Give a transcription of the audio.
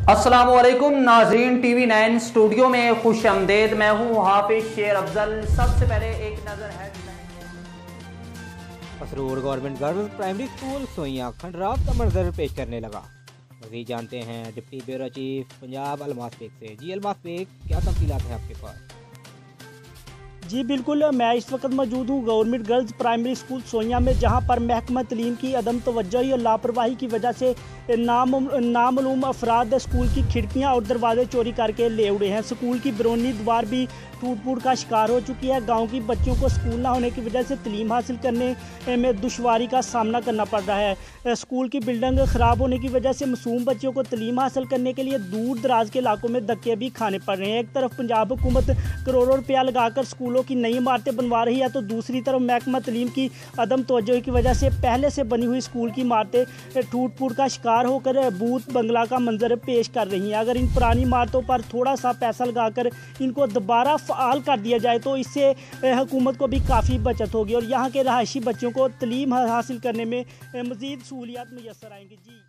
अस्सलामुअलैकुम नाज़रीन, TV9 studio में खुश आमदेद। मैं हूँ हाफिज शेर अफजल। सबसे पहले एक नज़र हेडलाइन। मसरूर गवर्नमेंट गर्ल्स प्राइमरी स्कूल सोइयां खंडरात का मंजर पेश करने लगा। मज़ीद जानते हैं deputy bureau chief Punjab Almas Baig से। जी अलमास बेग, क्या तफसीलात हैं आपके पास? जी बिल्कुल, मैं इस वक्त मौजूद हूँ गवर्नमेंट गर्ल्स प्राइमरी स्कूल सोइयां में, जहाँ पर महकमा तलीम की अदम तवज्जोही और लापरवाही की वजह से नामालूम अफराद स्कूल की खिड़कियाँ और दरवाजे चोरी करके ले उड़े हैं। स्कूल की बैरूनी दीवार भी टूट फूट का शिकार हो चुकी है। गांव की बच्चों को स्कूल ना होने की वजह से तलीम हासिल करने में दुश्वारी का सामना करना पड़ रहा है। स्कूल की बिल्डिंग ख़राब होने की वजह से मासूम बच्चों को तलीम हासिल करने के लिए दूर दराज के इलाकों में धक्के भी खाने पड़ रहे हैं। एक तरफ पंजाब हुकूमत करोड़ों रुपया लगाकर स्कूलों की नई इमारतें बनवा रही है, तो दूसरी तरफ महकमा तलीम की अदम तवज्जोही की वजह से पहले से बनी हुई स्कूल की इमारतें टूट फूट का शिकार होकर बूथ बंगला का मंजर पेश कर रही हैं। अगर इन पुरानी इमारतों पर थोड़ा सा पैसा लगाकर इनको दोबारा फ़ाल कर दिया जाए तो इससे हुकूमत को भी काफ़ी बचत होगी और यहाँ के रहायशी बच्चों को तलीम हासिल करने में मज़ीद सहूलियात मुयस्सर आएंगी। जी।